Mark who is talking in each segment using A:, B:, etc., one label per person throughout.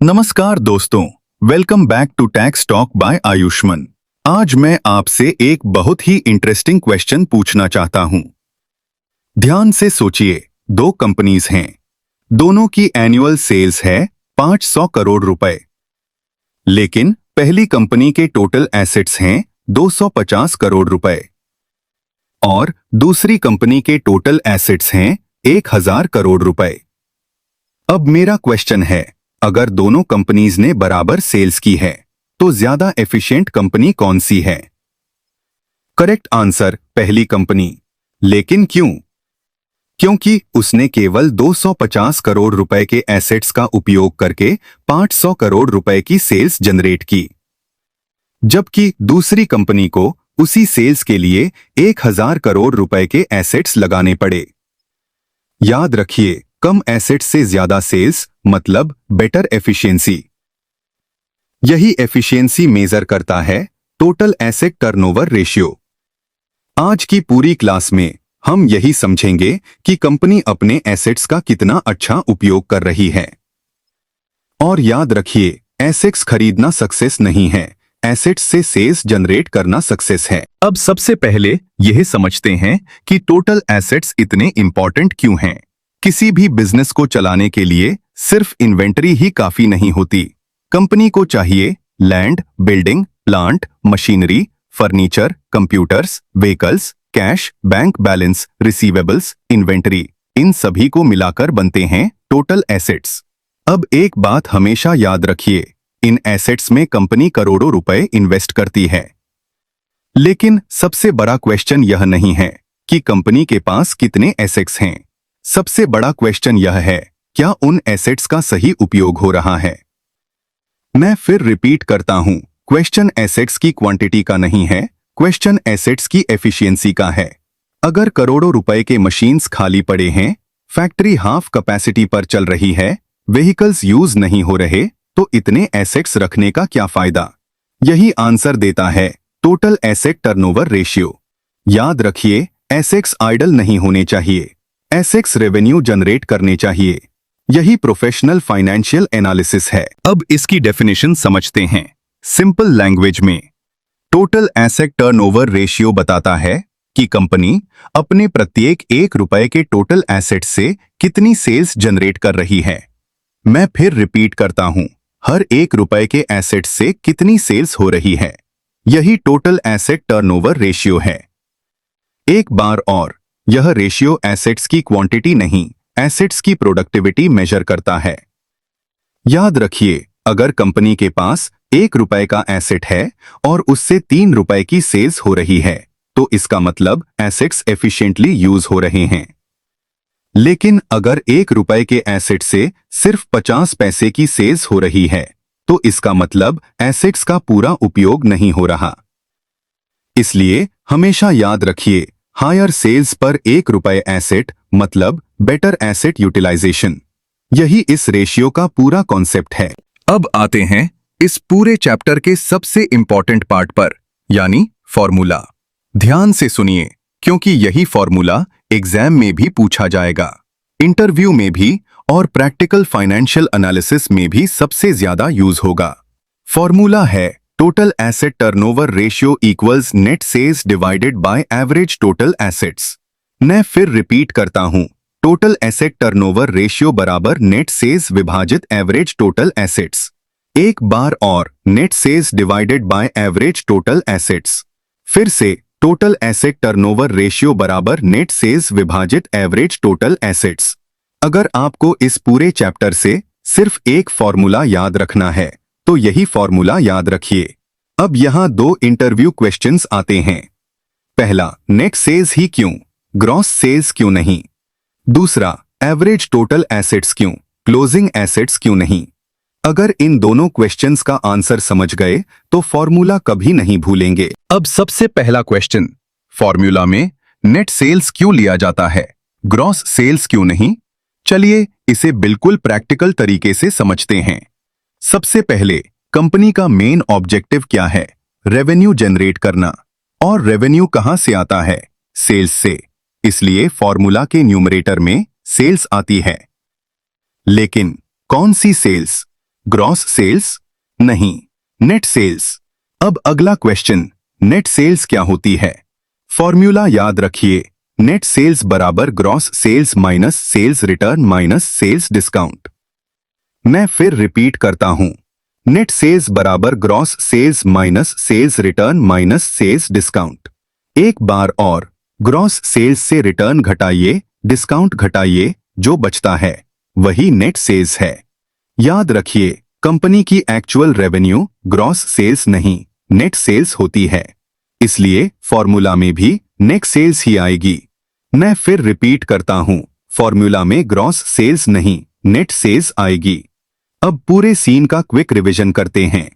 A: नमस्कार दोस्तों, welcome back to Tax Talk by Ayushman. आज मैं आपसे एक बहुत ही इंटरेस्टिंग क्वेश्चन पूछना चाहता हूं। ध्यान से सोचिए, दो कंपनीज हैं, दोनों की एनुअल सेल्स है 500 करोड़ रुपए। लेकिन पहली कंपनी के टोटल एसेट्स हैं 250 करोड़ रुपए और दूसरी कंपनी के टोटल एसेट्स हैं 1000 करोड़ रुपए। अब मेरा क्वेश्चन है, अगर दोनों कंपनीज ने बराबर सेल्स की है तो ज्यादा एफिशिएंट कंपनी कौन सी है? करेक्ट आंसर पहली कंपनी। लेकिन क्यों? क्योंकि उसने केवल 250 करोड़ रुपए के एसेट्स का उपयोग करके 500 करोड़ रुपए की सेल्स जनरेट की, जबकि दूसरी कंपनी को उसी सेल्स के लिए 1000 करोड़ रुपए के एसेट्स लगाने पड़े। याद रखिए, कम एसेट्स से ज्यादा सेल्स मतलब बेटर एफिशिएंसी। यही एफिशिएंसी मेजर करता है टोटल एसेट टर्नओवर रेशियो। आज की पूरी क्लास में हम यही समझेंगे कि कंपनी अपने एसेट्स का कितना अच्छा उपयोग कर रही है। और याद रखिए, एसेट्स खरीदना सक्सेस नहीं है, एसेट्स से सेल्स जनरेट करना सक्सेस है। अब सबसे पहले यह समझते हैं कि टोटल एसेट्स इतने इंपॉर्टेंट क्यों हैं। किसी भी बिजनेस को चलाने के लिए सिर्फ इन्वेंटरी ही काफी नहीं होती। कंपनी को चाहिए land, building, plant, machinery, furniture, computers, vehicles, cash, bank balance, receivables, inventory. इन सभी को मिलाकर बनते हैं टोटल एसेट्स। अब एक बात हमेशा याद रखिए, इन एसेट्स में कंपनी करोड़ों रुपए इन्वेस्ट करती है। लेकिन सबसे बड़ा क्वेश्चन यह नहीं है कि कंपनी के पास कितने एसेट्स हैं। सबसे बड़ा क्वेश्चन यह है, क्या उन एसेट्स का सही उपयोग हो रहा है। मैं फिर रिपीट करता हूं, क्वेश्चन एसेट्स की क्वांटिटी का नहीं है, क्वेश्चन एसेट्स की एफिशिएंसी का है। अगर करोड़ों रुपए के मशीन्स खाली पड़े हैं, फैक्ट्री हाफ कैपेसिटी पर चल रही है, व्हीकल्स यूज नहीं हो रहे, तो इतने एसेट्स रखने का क्या फायदा? यही आंसर देता है टोटल एसेट टर्नओवर रेशियो। याद रखिए, एसेट्स आइडल नहीं होने चाहिए, एसेट्स रेवेन्यू जनरेट करने चाहिए। यही प्रोफेशनल फाइनेंशियल एनालिसिस है। अब इसकी डेफिनेशन समझते हैं सिंपल लैंग्वेज में। टोटल एसेट टर्नओवर रेशियो बताता है कि कंपनी अपने प्रत्येक 1 रुपए के टोटल एसेट से कितनी सेल्स जनरेट कर रही है। मैं फिर रिपीट करता हूं, हर 1 रुपए के एसेट से कितनी सेल्स हो रही है, यही टोटल एसेट टर्नओवर रेशियो है। एक बार और, यह रेशियो एसेट्स की क्वांटिटी नहीं, एसेट्स की प्रोडक्टिविटी मेजर करता है। याद रखिए, अगर कंपनी के पास 1 रुपए का एसेट है और उससे 3 रुपए की सेल्स हो रही है, तो इसका मतलब एसेट्स एफिशिएंटली यूज हो रहे हैं। लेकिन अगर 1 रुपए के एसेट से सिर्फ 50 पैसे की सेल्स हो रही है, तो इसका मतलब एसेट्स का पूरा उपयोग नहीं हो रहा। इसलिए हमेशा याद रखिए, हायर सेल्स पर 1 रुपए एसेट मतलब बेटर एसेट यूटिलाइजेशन। यही इस रेशियो का पूरा कॉन्सेप्ट है। अब आते हैं इस पूरे चैप्टर के सबसे इंपॉर्टेंट पार्ट पर, यानी फॉर्मूला। ध्यान से सुनिए, क्योंकि यही फॉर्मूला एग्जाम में भी पूछा जाएगा, इंटरव्यू में भी और प्रैक्टिकल फाइनेंशियल एनालिसिस में भी सबसे ज्यादा यूज होगा। फॉर्मूला है total asset turnover ratio equals net sales divided by average total assets. मैं फिर रिपीट करता हूं, टोटल एसेट टर्नओवर रेशियो बराबर नेट सेल्स विभाजित एवरेज टोटल एसेट्स। एक बार और, net sales divided by average total assets. फिर से, टोटल एसेट टर्नओवर रेशियो बराबर नेट सेल्स विभाजित एवरेज टोटल एसेट्स। अगर आपको इस पूरे चैप्टर से सिर्फ एक फॉर्मूला याद रखना है, तो यही फॉर्मूला याद रखिए। अब यहां 2 इंटरव्यू क्वेश्चंस आते हैं। पहला, नेट सेल्स ही क्यों, ग्रॉस सेल्स क्यों नहीं? दूसरा, एवरेज टोटल एसेट्स क्यों, क्लोजिंग एसेट्स क्यों नहीं? अगर इन दोनों क्वेश्चंस का आंसर समझ गए तो फॉर्मूला कभी नहीं भूलेंगे। अब सबसे पहला क्वेश्चन, फॉर्मूला में नेट सेल्स क्यों लिया जाता है, ग्रॉस सेल्स क्यों नहीं? चलिए इसे बिल्कुल प्रैक्टिकल तरीके से समझते हैं। सबसे पहले, कंपनी का मेन ऑब्जेक्टिव क्या है? रेवेन्यू जनरेट करना। और रेवेन्यू कहां से आता है? सेल्स से। इसलिए फॉर्मूला के न्यूमरेटर में सेल्स आती है। लेकिन कौन सी सेल्स? Gross sales? नहीं, नेट सेल्स। अब अगला क्वेश्चन, नेट सेल्स क्या होती है? फॉर्मूला याद रखिए, नेट सेल्स बराबर gross sales minus sales return minus sales discount. मैं फिर रिपीट करता हूं, नेट सेल्स बराबर gross sales minus sales return minus sales discount. एक बार और, ग्रॉस सेल्स से रिटर्न घटाइए, डिस्काउंट घटाइए, जो बचता है वही नेट सेल्स है। याद रखिए, कंपनी की एक्चुअल रेवेन्यू ग्रॉस सेल्स नहीं, नेट सेल्स होती है, इसलिए फॉर्मूला में भी नेट सेल्स ही आएगी। मैं फिर रिपीट करता हूं, फॉर्मूला में ग्रॉस सेल्स नहीं, नेट सेल्स आएगी। अब पूरे सीन का क्विक रिवीजन करते हैं।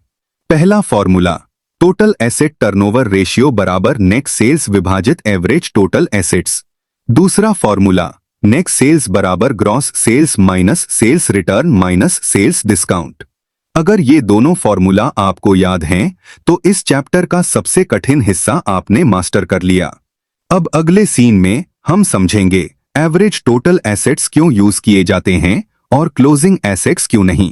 A: पहला formula, total asset turnover ratio बराबर नेट सेल्स विभाजित एवरेज टोटल एसेट्स। दूसरा फॉर्मूला, नेट सेल्स बराबर gross sales minus sales return minus sales discount. अगर ये दोनों फॉर्मूला आपको याद हैं, तो इस चैप्टर का सबसे कठिन हिस्सा आपने मास्टर कर लिया। अब अगले सीन में हम समझेंगे एवरेज टोटल एसेट्स क्यों यूज किए जाते हैं और क्लोजिंग एसेट्स क्यों नहीं।